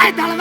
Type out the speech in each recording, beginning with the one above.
வணக்கம்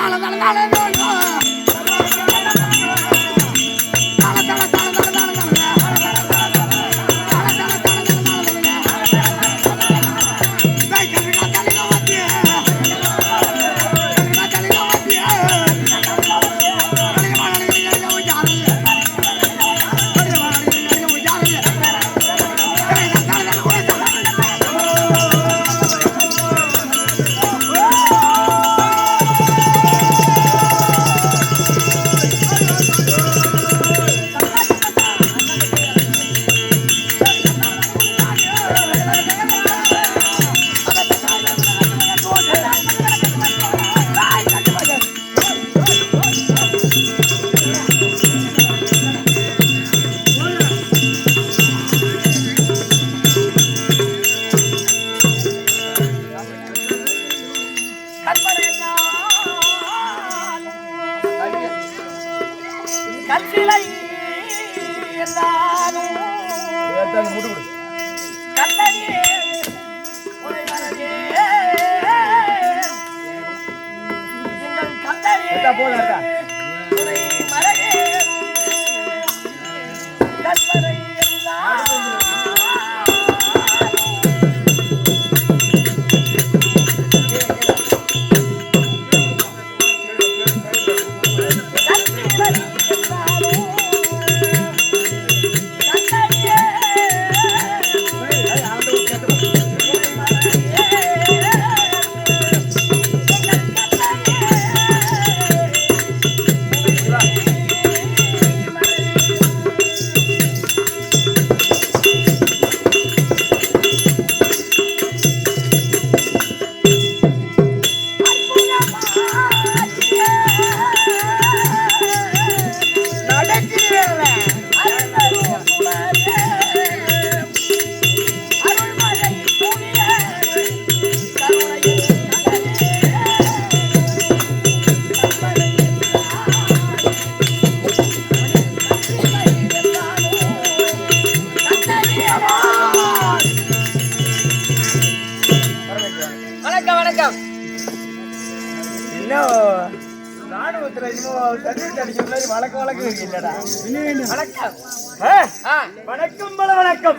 வணக்கம்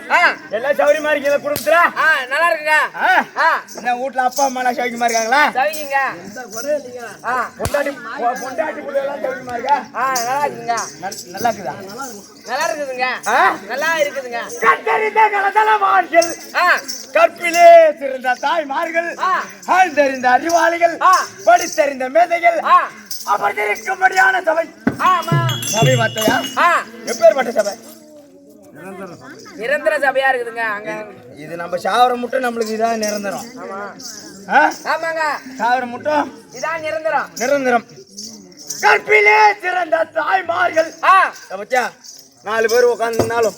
எல்லாம் சௌரியமா இருக்கீங்க குடும்பத்துல? நல்லா இருக்குங்க. வீட்டுல அப்பா அம்மா எல்லாம் சௌரியமா இருக்காங்களா? சௌரியங்க. பொண்டாட்டி புள்ள எல்லாம் சௌரியமா இருக்கா? நல்லா இருக்குங்க. நல்லா இருக்குதா? நல்லா இருக்குதுங்க. நல்லா இருக்குதுங்க. கத்தரித்த கலதலமார்கள், கற்பிலே சிறந்த தாய்மார்கள், ஆழ்ந்தறிந்த அறிவாளிகள், படித்தறிந்த மேதைகள் அமர்ந்திருக்கும்படியான சபை. சபை வார்த்தையா? எப்பேற்பட்ட சபை? நிரந்தர சபையா இருக்குதுங்க. அங்க இது நம்ம சாவர முட்டும் நம்மளுக்கு இதான் நிரந்தரம். ஆமாங்க, சாவர முட்டும் இதான் நிரந்தரம். நிரந்தரம். கற்பிலே சிறந்த தாய்மார்கள். பத்தியா 4 பேர் உட்காந்துருந்தாலும்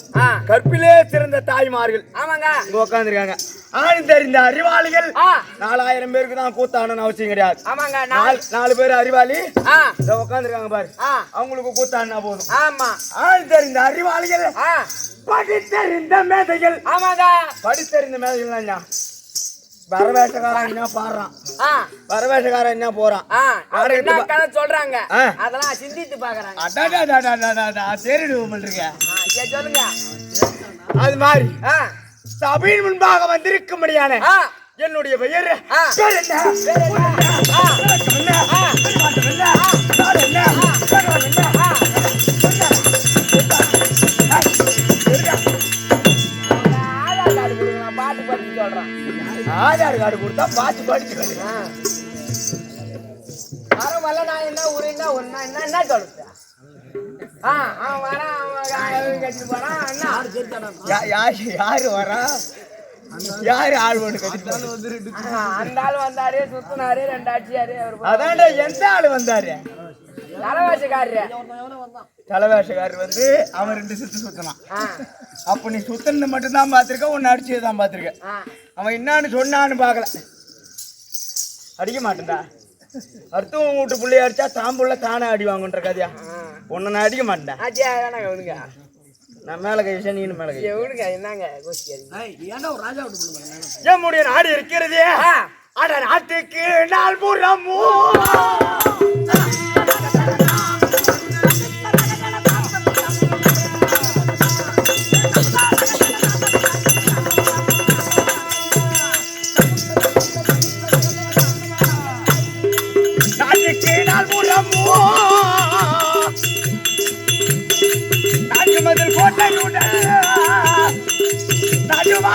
கற்பிலே சிறந்த தாய்மார்கள். ஆமாங்க, இங்க உட்காந்துருக்காங்க. ஆழ்ந்தறிந்த அறிவாளிகள் 4000 பேருக்கு தான் கூத்தாடணும்னு அவசியம் கிடையாது. ஆமாங்க, 4 பேர் அறிவாளி உட்காந்துருக்காங்க பாரு, அவங்களுக்கு கூத்தாடினா போதும். ஆமா, ஆழ்ந்தறிந்த அறிவாளிகள், படித்தறிந்த மேதைகள். ஆமாங்க, படித்தறிந்த மேதைகள் வரவேஷக்காரன் என்ன பாடுறான், வரவேஷக்காரன் என்ன போறான், கதை சொல்றாங்க, அதெல்லாம் சிந்தித்து பாக்குறாங்க. சொல்லுங்க. அது மாதிரி சபையின் முன்பாக வந்திருக்கும்படியான என்னுடைய பெயர் பாட்டு பாட்டு சொல்றான். ஆதார் கார்டு கொடுத்தா பாத்து படிச்சு வரவல்ல. நான் என்ன ஊரு என்ன ஒன்னா என்ன சொல்லுங்க. அவன் வரான், அவன் கட்டிட்டு போறான். யாரு வரா, யாரு ஆள் ஒண்ணு கட்டிட்டு அந்த ஆள் வந்தாரு, சுத்தினாரு, 2 ஆட்சியாரு. அதான்டா எந்த ஆளு வந்தாரு? தலைவாசக்காரரு. தலைவாசக்காரர் வந்து அவன் 2 சுத்து சுத்தினான். அப்ப நீ சுத்தன்னு மட்டும் தான் பாத்திருக்க, உன்னை அடிச்சதான் பாத்திருக்க. அவன் என்னான்னு சொன்னான்னு பாக்கல. அடிக்க மாட்டேன்டா. அடுத்தவங்க வீட்டு பிள்ளைய அடிச்சா தாம்புள்ள தானே அடி வாங்குன்ற கதையா? உன்னை நான் அடிக்க மாட்டேன். நான் மேல கை விஷயம், நீனு மேல கை. என்னங்க எம்முடைய நாடு இருக்கிறதே, அட நாட்டுக்கு நாள் புறமோ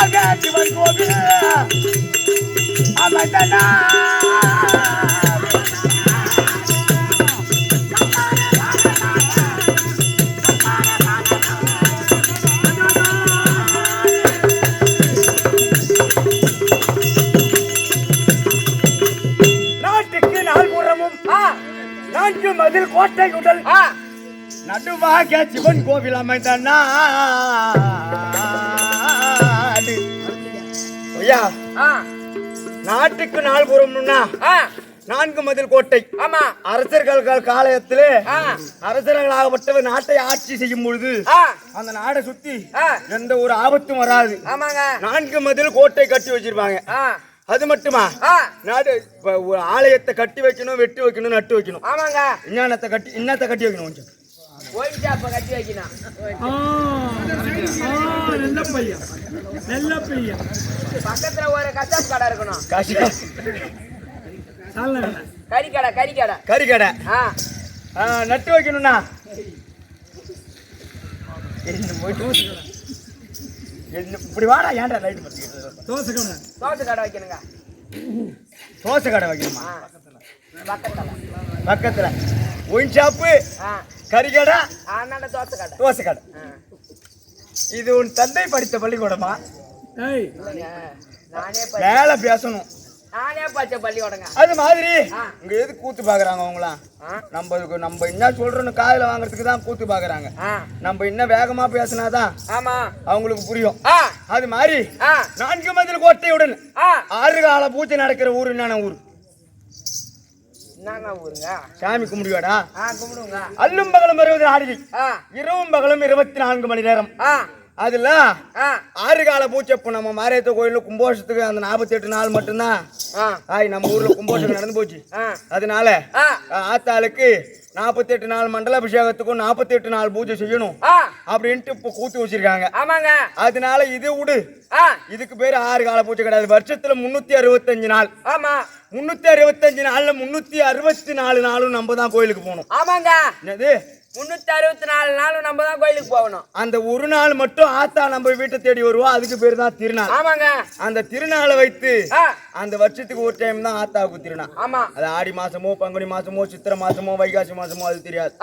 நடுவாக சிவன் கோவில் அமைந்தனா நான்கு மதில் கோட்டை உடல் நடுவாக சிவன் கோவில் அமைந்த நாட்டுக்கு நாள் புறம்னா நான்கு மதில் கோட்டை. ஆமா, அரசர்கள் காலத்திலே அரசர்களாகப்பட்டவர் நாட்டை ஆட்சி செய்யும் பொழுது அந்த நாடை சுத்தி எந்த ஒரு ஆபத்தும் வராது. நான்கு மதில் கோட்டை கட்டி வச்சிருப்பாங்க. அது மட்டுமா, நாடு ஒரு ஆலயத்தை கட்டி வைக்கணும், வெட்டி வைக்கணும், நட்டு வைக்கணும். ஆமாங்க, இன்னத்தை கட்டி வைக்கணும். கொஞ்சம் கட்டி வைக்கணும். பக்கத்துல ஒரு கசாப் கடை இருக்கணும். கறிக்கடை நட்டு வைக்கணும்னா இப்படி வாடா. ஏன்டா லைட் பத்தி தோசை கடை வைக்கணுங்க. தோசை கடை வைக்கணுமா? பக்கத்துல ஒயின் ஷாப்பு, கறிக்கடை, தோசை கடை. இது உன் தந்தை படித்த பள்ளிக்கூடமா? வேலை பேசணும். நானே பச்சை பள்ளிக்கூடங்க. அது மாதிரி இங்க எது கூத்து பாக்குறாங்க அவங்களாம்? நம்ம என்ன சொல்றோன்னு காதுல வாங்குறதுக்கு தான் கூத்து பாக்குறாங்க. நம்ம இன்னும் வேகமா பேசினாதான் அவங்களுக்கு புரியும். அது மாதிரி நான்கு மதில் கோட்டையுடன் 6 கால பூஜை நடக்கிற ஊரு என்னென்ன ஊரு? சாமி கும்பிடுவாடா? கும்பிடுங்க. அல்லும் பகலும் 20 நாடிகை, இரவும் பகலும் 24 மணி நேரம். அதுல 6 கால பூஜை. இப்போ நம்ம மாரியத்த கோயில்ல கும்போஷத்துக்கு அந்த 48 நாள் மட்டும்தான் நம்ம ஊர்ல கும்போஷம் நடந்து போச்சு. அதனால ஆத்தாளுக்கு 48 நாள் மண்டல அபிஷேகத்துக்கும் 48 நாள் பூஜை செய்யணும் அப்படின்ட்டு இப்ப கூத்து வச்சிருக்காங்க. அதனால இது விடு, இதுக்கு பேரு 6 கால பூஜை கிடையாது. வருஷத்துல 365 நாள். 365 நாள்ல 364 நாளும் நம்ம தான் கோயிலுக்கு போகணும். என்னது 364 நாளும் நம்ம தான் கோயிலுக்கு போகணும். அந்த ஒரு நாள் மட்டும் ஆத்தா நம்ம வீட்டை தேடி வருவோம். அதுக்கு பேரு தான் திருநாள். அந்த திருநாளை வைத்து அந்த வருஷத்துக்கு ஒரு டைம் தான் ஆத்தாவுக்கு திருநாள். அது ஆடி மாசமோ, பங்குனி மாசமோ, சித்திரை மாசமோ, வைகாசி மாசமோ அது தெரியாது.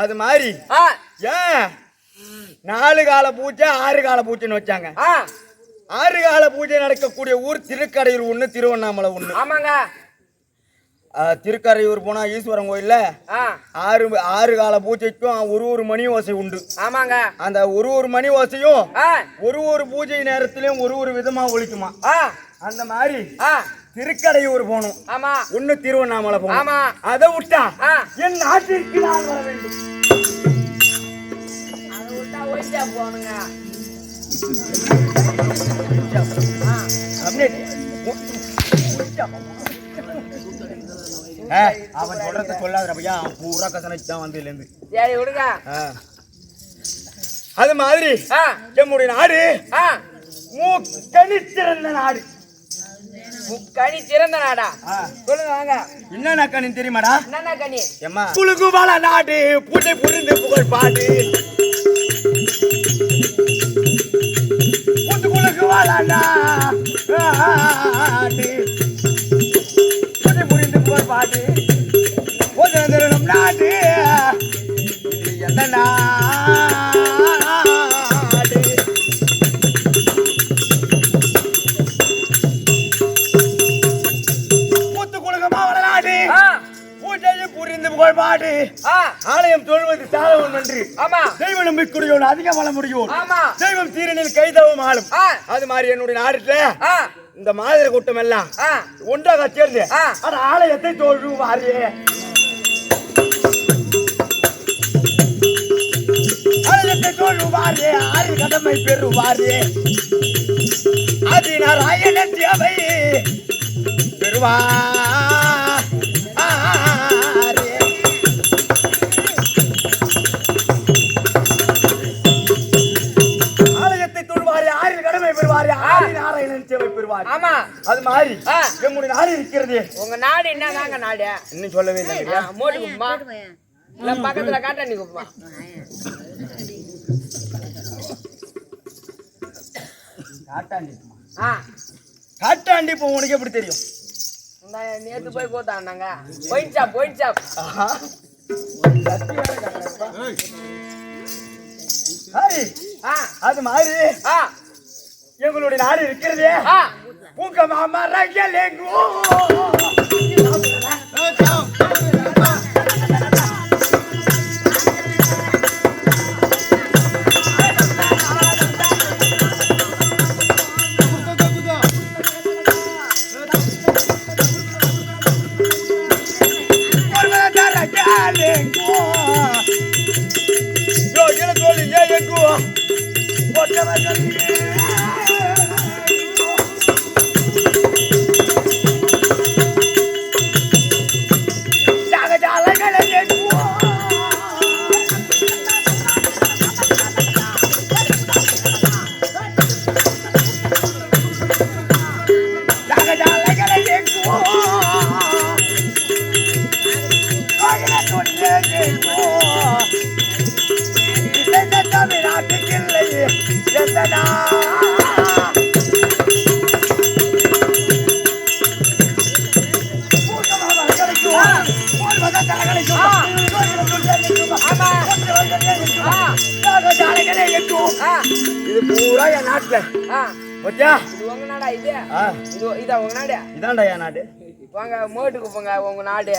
அது மாதிரி ஏன் 4 கால பூஜை 6 கால பூஜைன்னு வச்சாங்க? 6 கால பூஜை நடக்கக்கூடிய ஊர் திருக்கடையூர் ஒண்ணு, திருவண்ணாமலை ஒண்ணு. திருக்கரையூர் போனா ஈஸ்வரன் கோயில்ல 6 கால பூஜைக்கும் ஒரு மணி ஓசை உண்டு. அந்த ஒரு மணி ஓசையும் ஒரு பூஜை நேரத்திலயும் ஒரு விதமா ஒலிக்குமா. அந்த மாதிரி திருக்கடையூர் போகணும், ஒண்ணு திருவண்ணாமலை போகணும். அதை விட்டா என் நாட்டிற்கு நான் வர வேண்டும். அவன் சொல்றத சொல்லாத பையா, அவன் பூரா கசனைச்சுதான் வந்ததுல இருந்து. அது மாதிரி நம்முடைய நாடு முக்கணி சிறந்த நாடு. முக்கணி சிறந்த நாடா? சொல்லுங்க வாங்க. என்னென்ன கனி தெரியுமாடா? என்னென்ன கனி? எம்மா குலுக்கு வாழ நாடு, பூஜை புரிந்து புகழ் பாடு. குலுக்கு வாழ நாடு, பூஜை புரிந்து புகழ் பாடு. போதரும் நாடு எந்த நாடு? புகழ்பாடு, ஆலயம் தொழுவது சாலவன் நன்றி. தெய்வ நம்பிக்கையுடன் அதிக வள முடியும். தெய்வம் சீரனில் கைதவும் ஆளும். அது மாதிரி என்னுடைய நாடுல இந்த மாதிரி கூட்டம் எல்லாம் ஒன்றாக சேர்ந்து அந்த ஆலயத்தை தொழுவாரே. ஆலயத்தை தொழுவாரே, 6 கடமை பெறுவாரே. அதிநாராயணன் சேவை பெறுவா. அது மாதிரி எங்களுடைய நாடு இருக்கிறது. உங்க நாடு என்னதாங்க நாடு? இன்னும் சொல்லவே இல்லை. மோடி குப்பமா இல்ல பக்கத்துல காட்டாணி குப்பமா? காட்டாண்டி ஆ காட்டாண்டி இப்போ உனக்கு எப்படி தெரியும்? நேத்து போய் கோத்தாண்டாங்க. போயிடுச்சா அது மாதிரி எங்களுடைய நாடு இருக்கிறது பூக்க மாமா ரங்கலேங்கோ இது பூரா என் நாட்டுல இது உங்க நாடா? இதா உங்க நாடு? இதான்டா என் நாடு. வாங்க மோட்டுக்கு போங்க உங்க நாடு.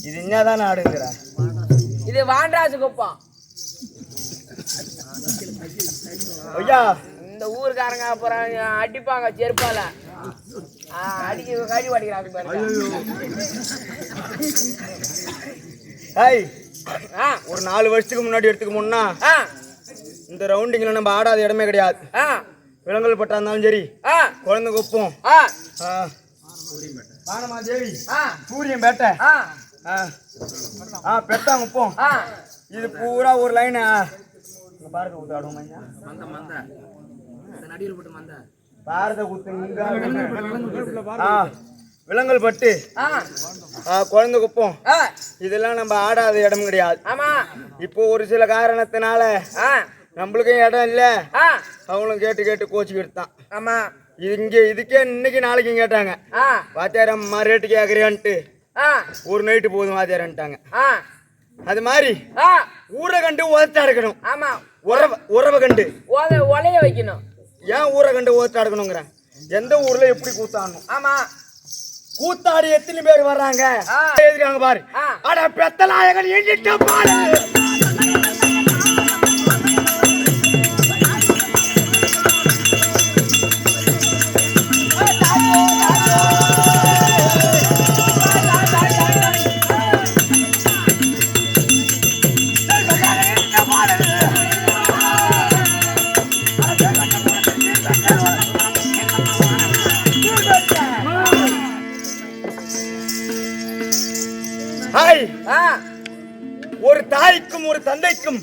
இது என்னதான் நாடுங்கிற? இது வாண்டராஜு குப்பம். ஐயா இந்த ஊருக்காரங்க அப்புறம் அடிப்பாங்க செருப்பால. அடிக்க கழி அடிக்கிறாங்க. ஒரு 4 வருஷத்துக்கு முன்னாடி எடுத்துக்க முன்னா இந்த ரவுண்டிங்ல நம்ம ஆடாத இடமே கிடையாது. விலங்கல் பட்டா இருந்தாலும் சரி, குழந்தை குப்பம், பானமாதேவி, சூரியன் பேட்டை, பெத்தாங்குப்பம், இது பூரா ஒரு லைன். பாரத குத்து ஆடுவோம். பாரத குத்து விலங்கல் பட்டு, குழந்தை குப்பம், இதெல்லாம் நம்ம ஆடாத இடம் கிடையாது. இப்போ ஒரு சில காரணத்தினால நம்மளுக்கும் இடம் இல்ல, அவங்களும் கேட்டு கோச்சிக்கிட்டு தான். ஆமா இங்க இதுக்கே இன்னைக்கு நாளைக்கும் கேட்டாங்க, வாத்தியாரம் ரேட்டு கேக்குறியான்ட்டு. ஒரு நைட்டு போதும் வாத்தியாரன்ட்டாங்க. அது மாதிரி ஊரை கண்டு உதச்சா இருக்கணும். ஆமா உறவை கண்டு ஒலைய வைக்கணும். ஏன் ஊரை கண்டு உதச்சா இருக்கணுங்கிற? எந்த ஊர்ல எப்படி கூத்தாடணும்? ஆமா கூத்தாடி எத்தனை பேர் வர்றாங்க எழுதிருக்காங்க பாரு. அட பெத்தநாயகன் எண்ணிட்டு பாரு. ஒரு தாய்க்கும் ஒரு தந்தைக்கும்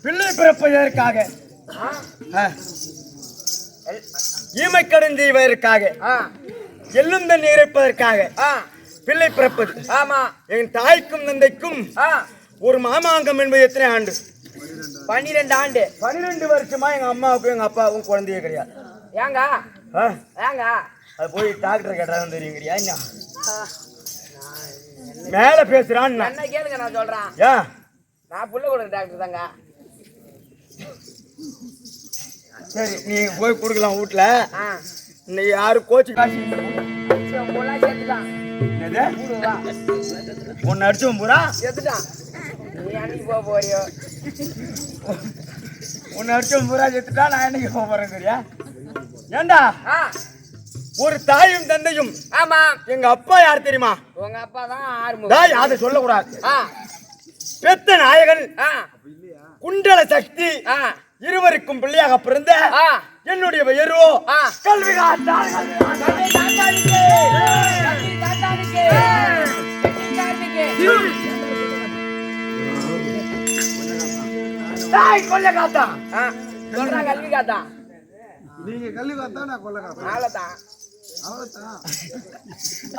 பிள்ளை பிறப்பதற்காக, ஈமைக்கடன் செய்வதற்காக, எள்ளும் தண்ணி இறைப்பதற்காக பிள்ளை பிறப்பது. ஆமா என் தாய்க்கும் தந்தைக்கும் ஒரு மாமாங்கம் என்பது எத்தனை ஆண்டு? 12 ஆண்டு. 12 வருஷமா எங்க அம்மாவுக்கும் எங்க அப்பாவுக்கும் குழந்தையே கிடையாது. ஏங்க ஏங்க அது போய் டாக்டர் கேட்டாதான் தெரியுங்கிறியா? மேல பேசுறான். என்ன கேளுங்க, நான் சொல்றேன். நான் புள்ள கொடுக்க டாக்டர் தாங்க. சரி நீ போய் கொடுக்கலாம் வீட்டுல. இன்னைக்கு யாரு கோச்சு ஒன்னு அடிச்சும் பூரா செத்துட்டான். நீ அன்னைக்கு போக போறியோ? ஒன்னு அடிச்சும் பூரா செத்துட்டா, நான் என்னைக்கு போக போறேன் தெரியா? ஏண்டா ஒரு தாயும் தந்தையும். ஆமா எங்க அப்பா யார் தெரியுமா? உங்க அப்பா தான். அதை சொல்லக்கூடாது. பெத்த நாயகன் குண்டல சக்தி இருவருக்கும் பிள்ளையாக பிறந்த என்னுடைய பெயரோ கல்வி கொல்ல காத்தா சொல்றாங்க. கல்வி காத்தா நீங்க கல்வி காத்தா, நான் கொல்ல காத்தா.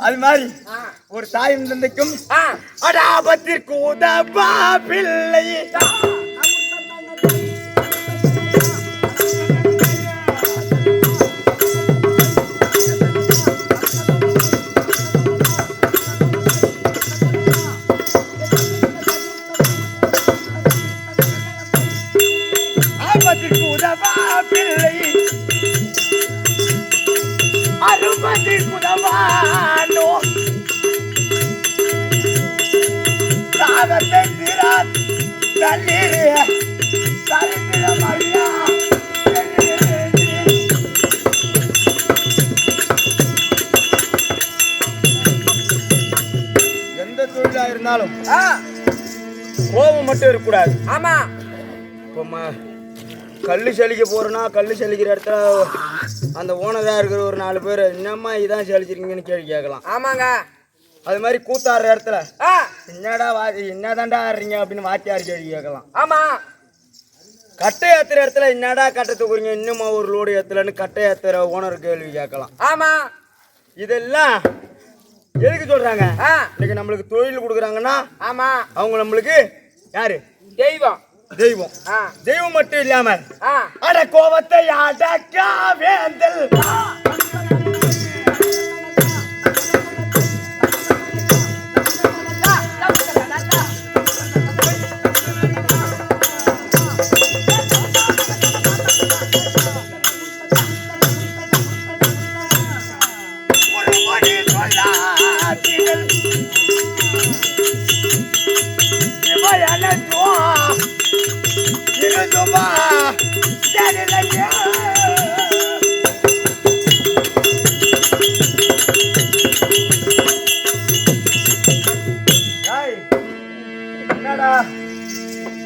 அது மாதிரி ஒரு தாயும் தந்தைக்கும் அடாபத்திற்கு உதவா பிள்ளை தண்ணீர் சரித்திரம் ஐயா. எந்த தொழிலா இருந்தாலும் கோபம் மட்டும் இருக்கக்கூடாது. ஆமா. இப்போ கல்லு செலிக்க போறோன்னா கல்லு செலிக்கிற இடத்துல அந்த ஓனராக இருக்கிற ஒரு 4 பேர் என்னம்மா இதான் செலிச்சிருக்கீங்கன்னு கேள்வி கேட்கலாம். ஆமாங்க. அது மாதிரி கூத்தாடுற இடத்துல என்னடா என்னதான்டா ஆடுறீங்க அப்படின்னு வாத்தியார் கேள்வி கேட்கலாம். ஆமா. கட்டை ஏத்துற இடத்துல என்னடா கட்டை தூக்குறீங்க இன்னுமா ஒரு லோடு ஏத்தலன்னு கட்டை ஏத்துற ஓனர் கேள்வி கேட்கலாம். ஆமா. இதெல்லாம் எதுக்கு சொல்றாங்க? இன்னைக்கு நம்மளுக்கு தொழில் கொடுக்குறாங்கன்னா ஆமா அவங்க நம்மளுக்கு யாரு? தெய்வம். தெய்வம். தெய்வம் மட்டும் இல்லாம அட கோபத்தை அடக்கா வேந்தல்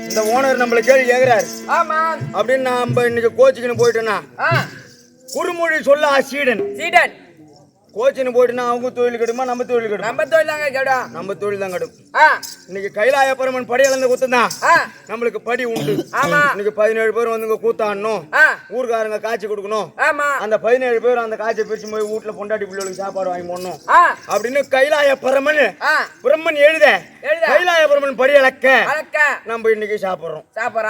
இந்த ஓனர் நம்மள கேள்வி கேக்குறாரு. ஆமா. அப்படின்னு நம்ம இன்னைக்கு கோச்சிக்குன்னு போயிட்டோம்னா குறுமொழி சொல்ல சீடன் சீடன் கோச்சின்னு போயிட்டுனா அவங்க தொழில் கெடுமா நம்ம தொழில் கெடும்? நம்ம தொழில் தாங்க கெடும். நம்ம தொழில் தான் கெடும். இன்னைக்கு கைலாய பரமன் படி இழந்த குத்தம் தான் நம்மளுக்கு படி உண்டு. ஆமா. இன்னைக்கு 17 பேர் வந்து கூத்தாடணும், ஊர்காரங்க காய்ச்சி கொடுக்கணும். ஆமா. அந்த 17 பேர் அந்த காய்ச்சி பிரிச்சு போய் வீட்டுல பொண்டாட்டி பிள்ளைகளுக்கு சாப்பாடு வாங்கி போடணும் அப்படின்னு கைலாய பரமன் பிரம்மன் எழுத கைலாய பரமன் படி இழக்க நம்ம இன்னைக்கு சாப்பிடுறோம்.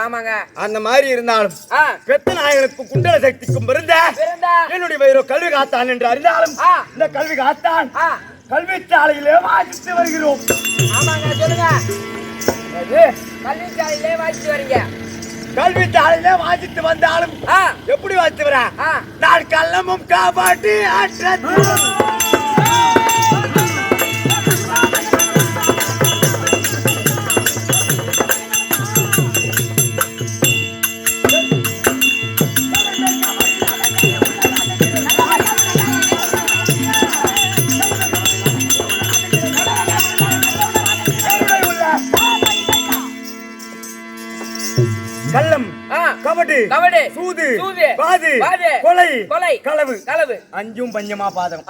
ஆமாங்க. அந்த மாதிரி இருந்தாலும் பெத்த நாயகனுக்கு குண்டல சக்திக்கும் பிறந்த என்னுடைய வயிறோ கல்வி காத்தான் என்று அறிந்தாலும் இந்த கல்வி காத்தான் கல்வி சாலையிலே வாசித்து வருகிறோம். ஆமாங்க. சொல்லுங்க. கல்வி சாலையிலே வாசித்து வரீங்க. கல்வி சாலையிலே வாசித்து வந்தாலும் எப்படி வாசித்து வர? நான் கள்ளமும் காப்பாற்றி ஆற்றது கள்ளம் கபடி சூது பாது கொலை களவு அஞ்சும் பஞ்சமா பாதகம்.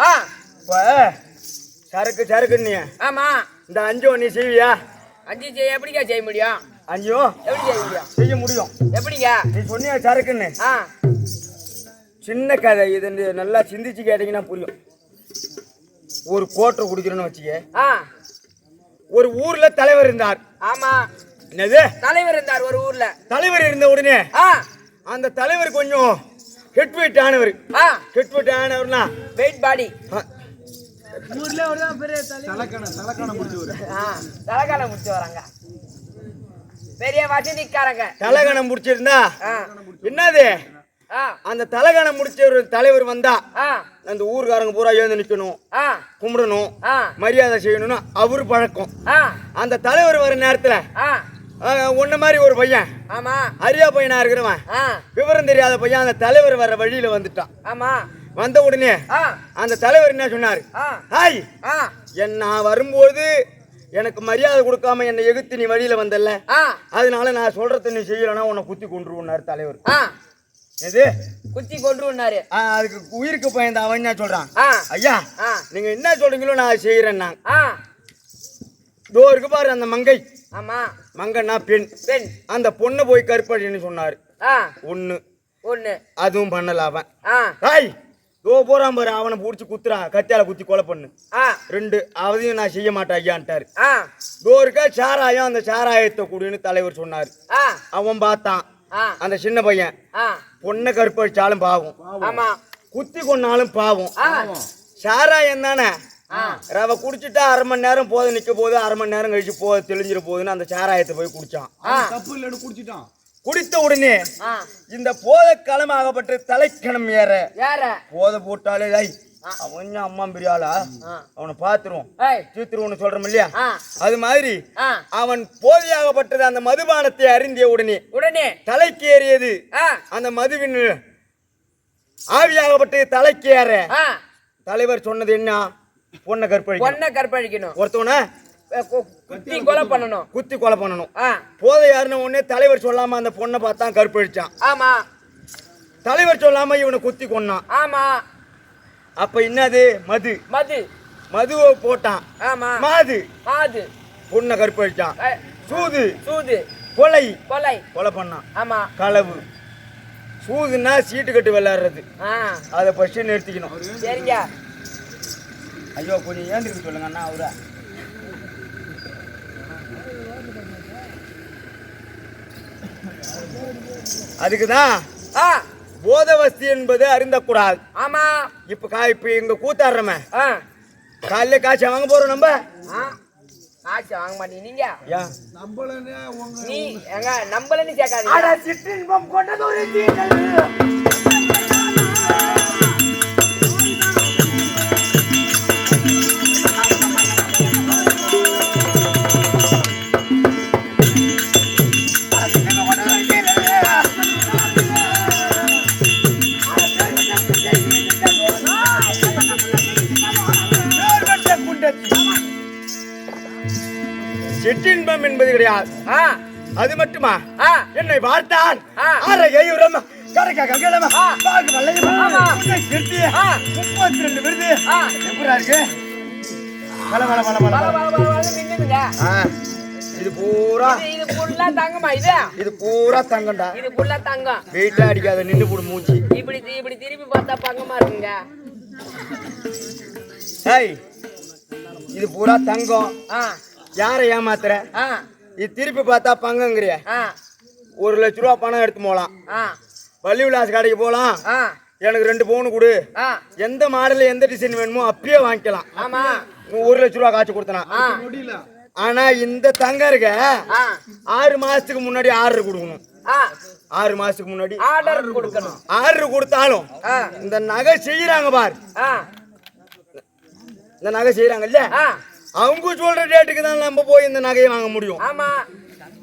சரக்கு சரக்குன்னு ஆமா இந்த அஞ்சும் நீ செய்வியா? 5 செய்ய எப்படிங்க செய்ய முடியும்? 5 எப்படி செய்ய முடியும்? செய்ய முடியும். எப்படிங்க? நீ சொன்னியா சரக்குன்னு? சின்ன கதை இது நல்லா சிந்திச்சு கேட்டீங்கன்னா புரியும். ஒரு கோட்டை குடிக்கிறோன்னு வச்சுக்க. ஒரு ஊர்ல தலைவர் இருந்தார். ஆமா. என்னது? தலைவர் இருந்தார் ஒரு ஊர்ல. தலைவர் இருந்த உடனே அந்த தலைவர் கொஞ்சம் ஹெட் வெயிட் ஆனவர். ஹெட் வெயிட் ஆனவர்னா வெயிட் பாடி. ஊர்ல ஒருதான் பெரிய தலக்கான முடிச்சு வராங்க. பெரிய வசதிக்காரங்க. தலகணம் முடிச்சிருந்தா என்னது? அந்த தலகணம் முடிச்ச ஒரு தலைவர் வந்தா அந்த ஊர்காரங்க பூரா எழுந்து நிக்கணும், கும்பிடணும், மரியாதை செய்யணும்னு அவரு பழக்கம். அந்த தலைவர் வர நேரத்துல உன்ன மாதிரி ஒரு பையன், அரியா பையனா இருக்கிறவன், விவரம் தெரியாத பையன் அந்த தலைவர் வர வழியில வந்துட்டான். வந்த உடனே அந்த தலைவர் என்ன சொன்னாரு? ஹாய், நான் வரும்போது எனக்கு மரியாதை கொடுக்காம என்னை எகுத்து நீ வழியில வந்தல்ல, அதனால நான் சொல்றத நீ செய்யலன்னா உன்னை குத்தி கொன்றுனாரு தலைவர். எது குத்தி கொன்றுனாரு? அதுக்கு உயிருக்கு பயந்த அவன் என்ன சொல்றான்? ஐயா, நீங்க என்ன சொல்றீங்களோ நான் செய்யறேன். தோருக்கு பாரு அந்த மங்கை. ஆமா. மங்கன்னா பெண். பெண். அந்த பொண்ணை போய் கருப்படின்னு சொன்னாரு. ஒண்ணு அதுவும் பண்ணல அவன். ஹாய், தோ போறான் பாரு, அவனை புடிச்சு குத்துறான், கத்தியால குத்தி கொலை பண்ணு. 2 அதையும் நான் செய்ய மாட்டேன் ஐயான்ட்டாரு. தோருக்கா சாராயம், அந்த சாராயத்தை குடின்னு தலைவர் சொன்னாரு. அவன் பார்த்தான் அந்த சின்ன பையன், பொண்ணை கருப்படிச்சாலும் பாவம், குத்தி கொண்டாலும் பாவம், சாராயம் தானே, ரவை குடிச்சிட்டா 1/2 மணி நேரம் போது நிக்க போது, 1/2 மணி நேரம் கழிச்சு போது தெளிஞ்சிட போகுதுன்னு அந்த சாராயத்தை போய் குடிச்சான். தப்பு இல்லைன்னு குடிச்சிட்டான். குடித்த உடனே இந்த போத களமாகப்பட்ட தலைக்கணம் ஏற போதை போட்டாலே அவன் அம்மா பெரியாளா அவனை பாத்துருவோம் ஏய் தீத்துருவோம்னு சொல்றோம் இல்லையா ஆ அது மாதிரி ஆ அவன் போதையாகப்பட்டது அந்த மதுபானத்தை அறிந்திய உடனே தலைக்கு ஏறியது அந்த மதுவின் ஆவியாகப்பட்டது தலைக்கு ஏற தலைவர் சொன்னது என்ன பொண்ணை கற்பழிக்கணும் ஒருத்தவன குத்தி கொலை பண்ணணும் போதை யாருன்னு உடனே தலைவர் சொல்லாம அந்த பொண்ணை பார்த்தா கற்பழிச்சான் ஆமா தலைவர் சொல்லாம இவனை குத்தி கொன்னான் ஆமா அப்ப என்னது மதுவை போட்டான் ஆமா மாது பொண்ணை கற்பழிச்சான் சூது கொலை பண்ணான் ஆமா களவு சூதுன்னா சீட்டு கட்டு விளையாடுறது அதை ஃபர்ஸ்ட் நிறுத்திக்கணும் சரிங்க ஐயோ கொஞ்சம் ஏந்திருக்கு சொல்லுங்க அண்ணா அவரா அதுக்குதான் போதவஸ்தி என்பது அருந்தக்கூடாது ஆமா இப்ப எங்க கூத்தாடுறமே காலையில காய்ச்சி வாங்க போறோம் நம்ம காய்ச்சி வாங்க மாட்டீங்க நீங்க நீ எங்க நம்பலன்னு கேட்காதீங்க சிற்றின்பம் கொண்டது ஒரு சிற்றின்பம் என்பது கிடையாது அது மட்டுமா என்னை பார்த்தான் விருது எப்படா இருக்கு இது பூரா தங்கமா இது பூரா தங்கம்டா இது புள்ள தங்கம் வெயிட்டா அடிக்காத நின்று போடு மூச்சு இப்படி திருப்பி பார்த்தா பங்கமா இருக்குங்க இது பூரா தங்கம் யாரை ஏமாத்துற இது திருப்பி பார்த்தா பங்கங்கிறிய 1 லட்ச ரூபா பணம் எடுத்து போலாம் பள்ளி விலாஸ் கடைக்கு போலாம் எனக்கு 2 பவுன் கொடு எந்த மாடல் எந்த டிசைன் வேணுமோ அப்படியே வாங்கிக்கலாம் 1 லட்ச ரூபா காய்ச்சி கொடுத்தனா ஆனா இந்த தங்கம் இருக்க 6 மாசத்துக்கு முன்னாடி ஆர்டர் கொடுக்கணும் 6 மாசத்துக்கு முன்னாடி ஆர்டர் கொடுக்கணும் ஆர்டர் கொடுத்தாலும் இந்த நகை செய்யறாங்க பார் இந்த நகை செய்யறாங்க இல்ல அவங்க சொல்ற ரேட்டுக்கு தான் நம்ம போய் இந்த நகையை வாங்க முடியும் ஆமா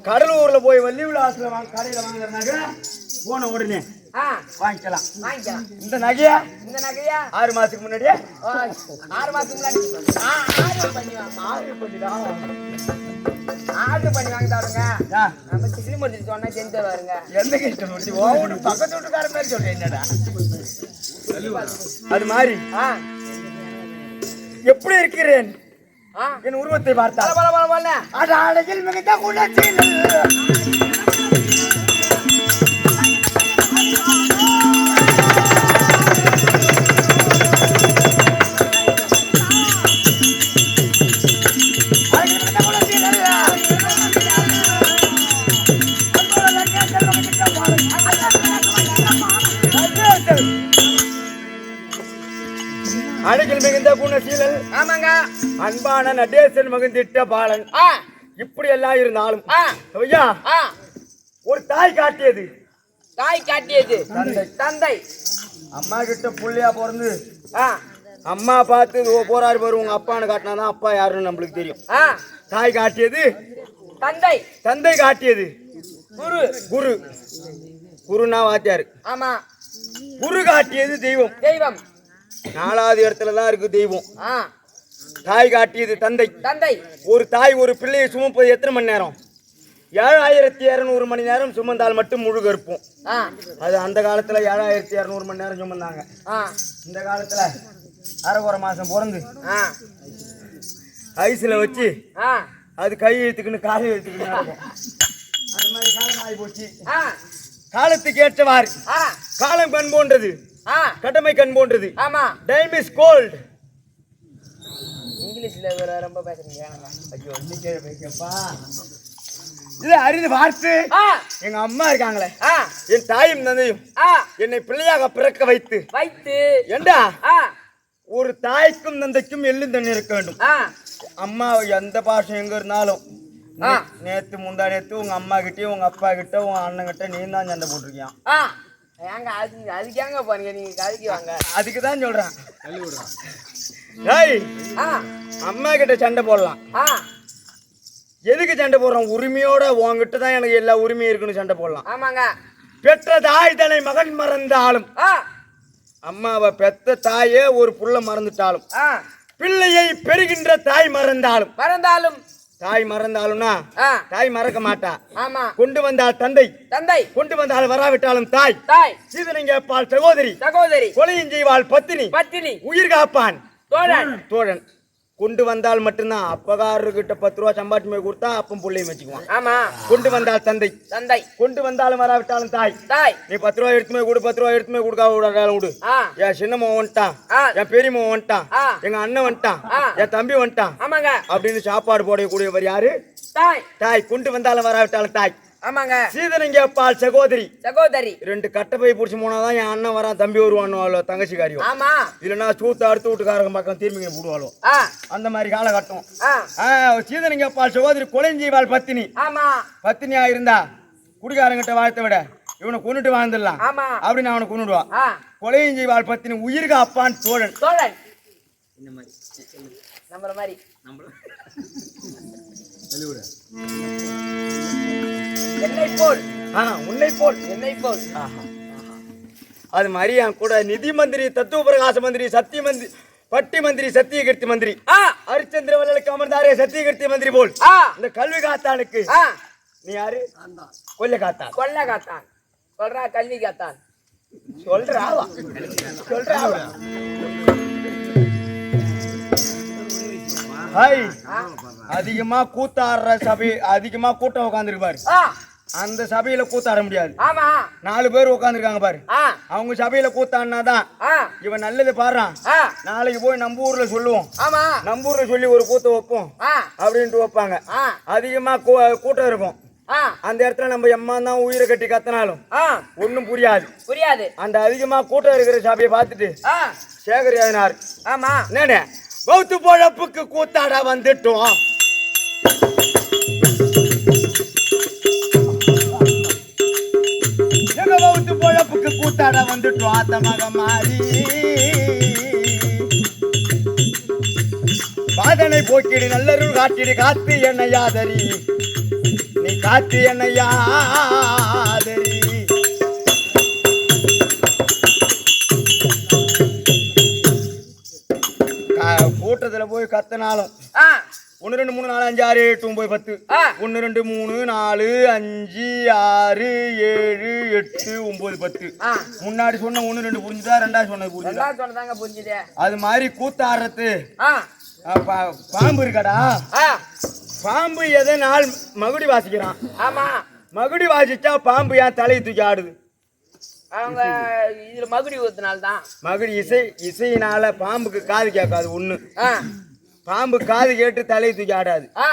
கடலூர்ல போய் வள்ளி விலாஸ்ல கடையில வாங்குற நகை போன உடனே வாங்கிக்கலாம் இந்த நகையா 6 மாசத்துக்கு முன்னாடியே 6 மாசத்துக்கு முன்னாடி ஆர்டர் பண்ணி வாங்கி தருங்க நம்ம கிருஷ்ணமூர்த்தி சொன்னா செஞ்சு தருவாருங்க எந்த கிருஷ்ணமூர்த்தி ஓவனு பக்கத்து வீட்டுக்கார மாதிரி சொல்றேன் என்னடா அது மாதிரி எப்படி இருக்கிறேன் என் உருவத்தை பார்த்தால் அடாடையில் மிகுந்த குணத்தில் அழகில் மிகுந்த குணசீலன் ஆமாங்க அன்பான நடேசன் மகிழ்ந்திட்ட பாலன் இப்படி எல்லாம் இருந்தாலும் ஐயா ஒரு தாய் காட்டியது தந்தை அம்மா கிட்ட புள்ளையா பிறந்து அம்மா பார்த்து போறாரு பாரு உங்க அப்பான்னு காட்டினாதான் அப்பா யாருன்னு நம்மளுக்கு தெரியும் தாய் காட்டியது தந்தை காட்டியது குருனா வாத்தியாரு ஆமா குரு காட்டியது தெய்வம் 4வது இடத்துல தான் இருக்கு தெய்வம் தாய் காட்டியது தந்தை ஒரு தாய் ஒரு பிள்ளையை சுமப்பது எத்தனை மணி நேரம் 7200 மணி நேரம் சுமந்தால் மட்டும் முழு கற்போம் அது அந்த காலத்துல 7200 மணி நேரம் சுமந்தாங்க இந்த காலத்துல அரைக்குறை மாசம் பிறந்து ஐஸ்ல வச்சு அது கை இழுத்துக்குன்னு காலை இழுத்துக்குன்னு அந்த மாதிரி காலம் ஆகி போச்சு காலத்துக்கு ஏற்றவாறு காலம் கண் போன்றது கடமை கண் போன்றது டைம் இஸ் கோல்ட் இங்கிலீஷ்ல ரொம்ப பேசுறீங்க ஐயோ இன்னைக்கே வைக்கப்பா இது அறிந்து பார்த்து எங்க அம்மா இருக்காங்களே என் தாயும் தந்தையும் என்னை பிள்ளையாக பிறக்க வைத்து ஏண்டா ஒரு தாய்க்கும் தந்தைக்கும் எள்ளும் தண்ணி இருக்க வேண்டும் அம்மா எந்த பாஷம் எங்க இருந்தாலும் நேத்து முந்தா நேத்து உங்க அம்மா கிட்டயும் உங்க அப்பா கிட்ட உங்க அண்ணன் கிட்ட நீ தான் சண்டை போட்டிருக்கியான் ஏங்க அதுக்கு ஏங்க போறீங்க நீங்க கதைக்கு வாங்க. அதுக்கு தான் சொல்றேன். தள்ளி விடுறான். டேய் ஆ அம்மா கிட்ட சண்டை போடலாம். ஆ எதுக்கு சண்டை போடுறோம்? உரிமையோட உன்கிட்ட தான் எனக்கு எல்லா உரிமையும் இருக்குன்னு சண்டை போடலாம். ஆமாங்க. பெற்ற தாய் தன்னை மகன் மறந்தாலும், ஆ அம்மாவை பெத்த தாயே ஒரு புள்ள மறந்துட்டாலும், ஆ பிள்ளையை பெறுகின்ற தாய் மறந்தாலும், மறந்தாலும் தாய் மறந்தாலும்னா ஆ தாய் மறக்க மாட்டா. ஆமா. கொண்டு வந்தால் தந்தை, தந்தை கொண்டு வந்தால் வராவிட்டாலும் தாய், தாய் சீதனிங்க பால் சகோதரி, சகோதரி கொலையும் செய்வாள் பத்தினி, பத்தினி உயிர் காப்பான் தோழன் தோழன். கொண்டு வந்தால் மட்டும்தான் அப்பகாரர்கிட்ட 10 ரூபா சம்பாட்டி போய் கொடுத்தா அப்பம் பிள்ளையும் வச்சுக்குவான். ஆமா. கொண்டு வந்தால் தந்தை, தந்தை கொண்டு வந்தாலும் வராவிட்டாலும் தாய். தாய் நீ 10 ரூபா எடுத்துமே கொடு, 10 ரூபா எடுத்துமே கொடுக்காம விடாலும் விடு. ஆ என் சின்னம்மா வந்துட்டான், ஆ என் பெரியம்மா வந்துட்டான், ஆ எங்க அண்ணன் வந்துட்டான், ஆ என் தம்பி வந்துட்டான் ஆமாங்க. அப்படின்னு சாப்பாடு போடக்கூடியவர் யாரு? தாய் தாய். கொண்டு வந்தாலும் வராவிட்டாலும் தாய். ஆமாங்க. சீதனிங்க பால் சகோதரி, சகோதரி 2 கட்டை போய் பிடிச்சி போனாதான் என் அண்ணன் வரான், தம்பி வருவான்னு தங்கச்சிக்காரியோ. ஆமா. இல்லைன்னா சூத்த அடுத்து வீட்டுக்காரங்க பக்கம் திரும்பி போடுவாளோ. ஆ அந்த மாதிரி காலகட்டம். ஆ சீதனிங்க பால் சகோதரி கொலைஞ்சீவாள் பத்தினி. ஆமா. பத்தினியா இருந்தா குடிகாரங்கிட்ட வாழ்த்த விட இவனை கொண்டுட்டு வாழ்ந்துடலாம் ஆமா. அப்படின்னு அவனை கொண்டுடுவான். ஆ கொலையும் செய்வாள் பத்தினி, உயிருக்கு அப்பான் தோழன். தோழன் இந்த மாதிரி நம்மள மாதிரி தள்ளி விடு. என்னை போல் உன்னை போல். என்னை போல் அது மாதிரி என் கூட நிதி மந்திரி, தத்துவ பிரகாச மந்திரி, சத்திய மந்திரி, பட்டி மந்திரி, சத்தியகீர்த்தி மந்திரி, ஆ ஹரிச்சந்திர வல்லலுக்கு அமர்ந்தாரே சத்தியகீர்த்தி மந்திரி போல் ஆ இந்த கல்வி காத்தானுக்கு ஆ நீ யாரு? கொல்ல காத்தான். கொல்ல காத்தான். சொல்றா கல்வி காத்தான். சொல்றாவா சொல்றாவா. ஹாய், அதிகமா கூத்தாடுற சபை, அதிகமா கூட்டம் உட்காந்துருக்கு பாரு. ஆ அந்த சபையில கூத்தாட முடியாது. ஆமா. 4 பேர் உட்காந்துருக்காங்க பாரு. ஆ அவங்க சபையில கூத்தாடினாதான் ஆ இவன் நல்லது பாடுறான், ஆ நாளைக்கு போய் நம்ம ஊர்ல சொல்லுவோம், ஆமா. நம்ம ஊர்ல சொல்லி ஒரு கூத்த வைப்போம் ஆ அப்படின்ட்டு வைப்பாங்க. ஆ அதிகமா கூட்டம் இருக்கும். ஆ அந்த இடத்துல நம்ம எம்மா தான் உயிரை கட்டி கத்தினாலும் ஆ ஒன்னும் புரியாது. புரியாது. அந்த அதிகமா கூட்டம் இருக்கிற சபையை பார்த்துட்டு ஆ சேகர் எழுதினார், ஆமா. என்னண்ணே பௌத்து பொழப்புக்கு கூத்தாட வந்துட்டோம். எங்க பௌத்து பொழப்புக்கு கூத்தாட வந்துட்டோம். ஆத்தமாக மாறி பாதனை போக்கிடு, நல்லருள் காட்டிடு, காத்து என்னை யாதரி, நீ காத்து என்னை யாதரி. கூட்டத்துல போய் கத்தினாலும் ஆ 1 2 3 4 5 6 7 8 9 10. ஆ 1 2 3 4 5 6 7 8 9 10. ஆ முன்னாடி சொன்ன 1 2 புரிஞ்சுதா? ரெண்டாவது சொன்னது புரிஞ்சுதா? ரெண்டாவது சொன்னதாங்க புரிஞ்சுதே. அது மாதிரி கூத்தாடுறது. ஆ பாம்பு இருக்கடா, ஆ பாம்பு எதனால் மகுடி வாசிக்கிறான். ஆமா. மகுடி வாசிச்சா பாம்பு ஏன் தலையை தூக்கி ஆடுது? அவங்க இதுல மகுடி ஊத்துனால தான். மகுடி இசையினால பாம்புக்கு காது கேட்காது ஒண்ணு. ஆ பாம்பு காது கேட்டு தலையை தூக்கி ஆடாது. ஆ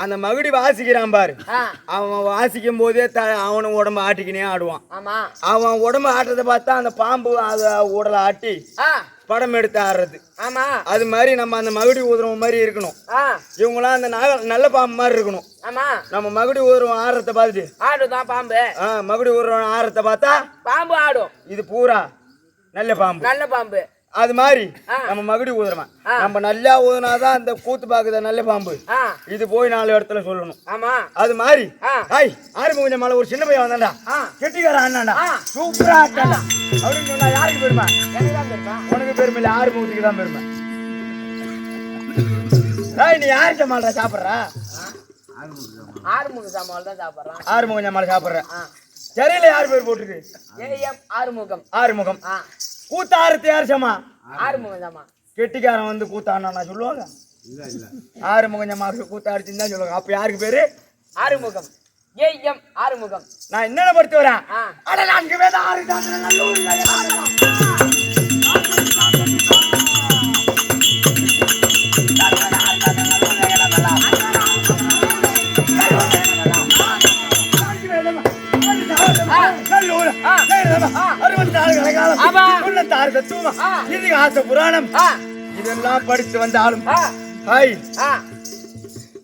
அந்த மகுடி வாசிக்கிறான் பாரு, ஆ அவன் வாசிக்கும் போதே அவனை உடம்பு ஆட்டிக்கினே ஆடுவான். ஆமா. அவன் உடம்பு ஆட்டுறதை பார்த்தா அந்த பாம்பு அதை உடலை ஆட்டி ஆ படம் எடுத்து ஆடுறது. ஆமா. அது மாதிரி நம்ம அந்த மகுடி ஊதுறவ மாதிரி இருக்கணும். ஆ இவங்களாம் அந்த நல்ல பாம்பு மாதிரி இருக்கணும். ஆமா. நம்ம மகுடி ஊதுறவன் ஆடுறத பார்த்துட்டு ஆடுதான் பாம்பு. மகுடி ஊதுறவன் ஆடுறத பார்த்தா பாம்பு ஆடும். இது பூரா நல்ல பாம்பு. நல்ல பாம்பு. அது மாதிரி நம்ம மகுடி ஊதுறவன் நம்ம நல்லா ஊதுனாதான் அந்த கூத்து பாக்குத நல்ல பாம்பு. ஆ இது போய் 4 இடத்துல சொல்லணும். ஆமா. அது மாதிரி ஆ ஆறுமுக கொஞ்சம் மேல ஒரு சின்ன பையன் வந்தாண்டா, கெட்டிக்கார அண்ணாண்டா, சூப்பரா ஆட்டாண்டா அப்படின்னு சொன்னா யாருக்கு பெருமை? எனக்கு தான் தெரியுமா? உனக்கு பெருமை இல்லை, ஆறுமுகத்துக்கு தான் பெருமை. நீ யாரு சமாளா சாப்பிட்ற? ஆறுமுக சாமான் தான் சாப்பிடுறான். ஆறுமுகம் சமாள சாப்பிட்ற. சரியில்ல, யார் பேர் போட்டுருக்கு? ஏஎம் ஆறுமுகம். ஆறுமுகம். ஆ கூத்தாரத்து யார் சமா? ஆறுமுகம் சாமா. கெட்டிக்காரன் வந்து கூத்தானா சொல்லுவாங்க? இல்ல இல்ல, ஆறுமுகம் சமாக்கு கூத்தாடிச்சுன்னு தான் சொல்லுவாங்க. அப்ப யாருக்கு பேரு? ஆறுமுகம். ஏஎம் ஆறுமுகம். நான் என்னென்ன படுத்து வரேன்? ஆ அட 4 பேர் ஆறு தாங்க நல்லூர்ல புராணம் இதெல்லாம் படித்து வந்தாலும்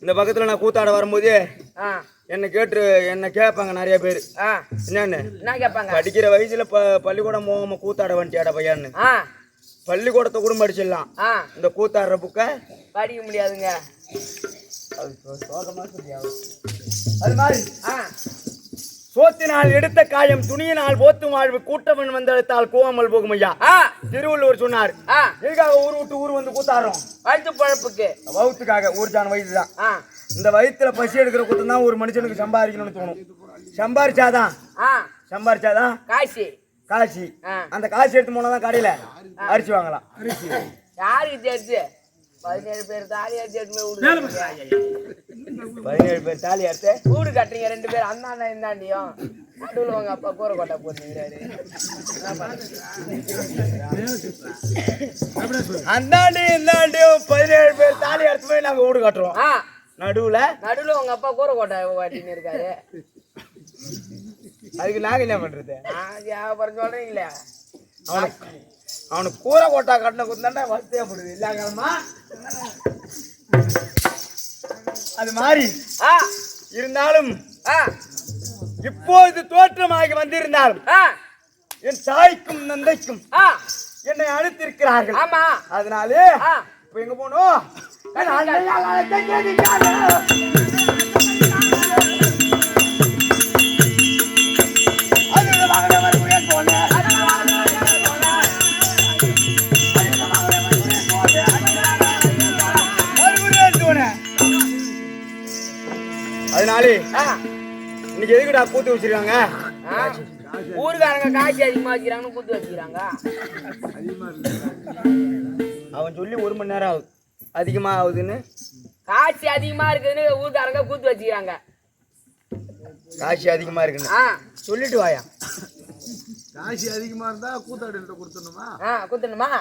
இந்த பக்கத்துல நான் கூத்தாட வரும்போது என்ன கேட்பாங்க நிறைய பேர். என்னன்னு என்ன கேட்பாங்க? படிக்கிற வயசுல பள்ளிக்கூடம் போகாம கூத்தாட வந்துட்டியாட பையன்னு. பள்ளிக்கூடத்தை கூட படிச்சிடலாம், இந்த கூத்தாடுற புக்க படிக்க முடியாதுங்க. அது மாதிரி சோத்தினால் எடுத்த காயம் துணியினால் போத்தும் வாழ்வு கூட்டவன் வந்தெடுத்தால் கூவாமல் போகும் ஐயா திருவள்ளுவர் சொன்னார். எதுக்காக ஊர் விட்டு ஊர் வந்து கூத்தாடுறோம்? வயிற்று பழப்புக்கு, வகுத்துக்காக. ஊர்ஜான வயிற்று தான். இந்த வயிற்றுல பசி எடுக்கிற கூட்டம் தான் ஒரு மனுஷனுக்கு சம்பாதிக்கணும்னு தோணும். சம்பாரிச்சாதான் காசி. அந்த காசு எடுத்து போனாதான் கடையில அரிசி வாங்கலாம். யாருக்கு சேர்த்து 17 பேர் தாலி அடிச்சு 17 பேர் தாலி அடிச்சு வீடு கட்டுறீங்க 2 பேர். அண்ணா இந்தாண்டியும் நடுவில் உங்க அப்பா கூரைக்கோட்டை போட்டுக்கிறாரு. அந்தாண்டி இந்தாண்டியும் 17 பேர் தாலி அடிச்சு போய் நாங்க வீடு கட்டுறோம். நடுவுல உங்க அப்பா கூரைக்கோட்டை கட்டின்னு இருக்காரு. அதுக்கு நாங்க என்ன பண்றது? வியாபாரம் சொல்றீங்களே, அவனுக்கு கூரை கோட்டா கட்டின குந்தாண்டா வசதியாப்படுது இல்லாங்கம்மா. அது மாதிரி இருந்தாலும் இப்போது தோற்றமாகி வந்திருந்தாலும் என் தாய்க்கும் நந்தைக்கும் என்னை அழுத்திருக்கிறார்கள். அதனாலே இப்ப எங்க போனோம்? அதனாலே இன்னைக்கு எதுக்குடா கூத்து வச்சிருக்காங்க? ஊருக்காரங்க காசு அதிகமா வச்சுக்கிறாங்கன்னு கூத்து வச்சுக்கிறாங்க. அவன் சொல்லி 1 மணி நேரம் ஆகுது. அதிகமா ஆகுதுன்னு காசு அதிகமா இருக்குதுன்னு ஊருக்காரங்க கூத்து வச்சுக்கிறாங்க. காசு அதிகமா இருக்குன்னு சொல்லிட்டு வாயா. காசு அதிகமா இருந்தா கூத்தாடிட்ட கொடுத்துடணுமா? கொடுத்துடணுமா?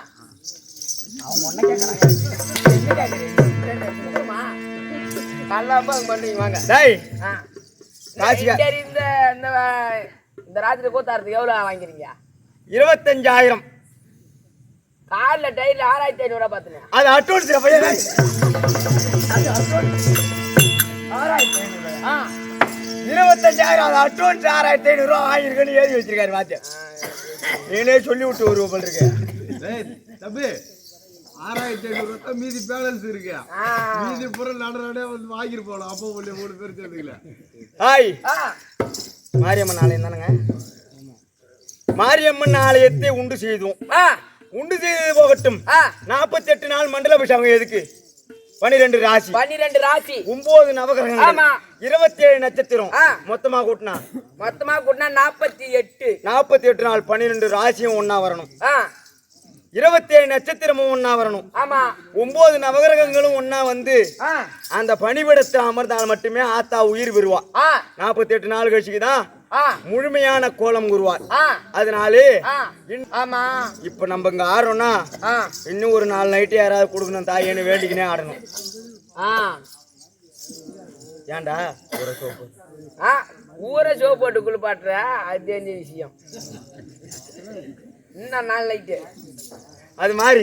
அவங்க ஒன்ன கேட்கறாங்க. பண்றீங்க வாங்க. இந்த ராத்திரி கூத்தாடுறதுக்கு எவ்வளவு வாங்கிறீங்க? 25,000. கார்ல டயர்ல 6,500 பாத்துங்க. அது அட்வான்ஸ் பையன். 25,000 அது அட்வான்ஸ் 6,500 வாங்கிருக்கேன்னு எழுதி வச்சிருக்காரு வாத்தியா. நீனே சொல்லி விட்டு வருவோம் போல இருக்கு. தம்பி 6,500 மீதி பேலன்ஸ் இருக்கு. மீதி பூரா நடனே வந்து வாங்கிட்டு போகலாம். அப்போ 3 பேர் சேர்ந்துக்கல. ஹாய் மாரியம்மன் ஆலயம் தானுங்க. மாரியம்மன் ஆலயத்தை உண்டு செய்தோம். உண்டு செய்தது போகட்டும். 48 நாள் மண்டல அபிஷேகம் எதுக்கு? 12 ராசி 9 நவகிரகங்கள் 27 நட்சத்திரம் மொத்தமா கூட்டினா 48 நாள் 12 ராசியும் ஒன்னா வரணும். 27 நட்சத்திரமும் ஒன்னா வரணும். 9 நவகிரகங்களும் ஒன்னா வந்து அந்த பணிவிடத்தை அமர்ந்தால் மட்டுமே ஆத்தா உயிர் பெறுவா. 48 நாள் கழிச்சுக்குதான் முழுமையான கோலம் உருவார். அதனாலே இப்ப நம்ம இங்க ஆடுறோம்னா இன்னும் ஒரு 4 நைட்டு யாராவது கொடுக்கணும் தாயேன்னு வேண்டிக்கினே ஆடணும். ஏன்டா ஊரை சோப்பு போட்டு குளிப்பாட்டுற அது தெரிஞ்ச விஷயம். இன்னும் 4 நைட்டு அது மாதிரி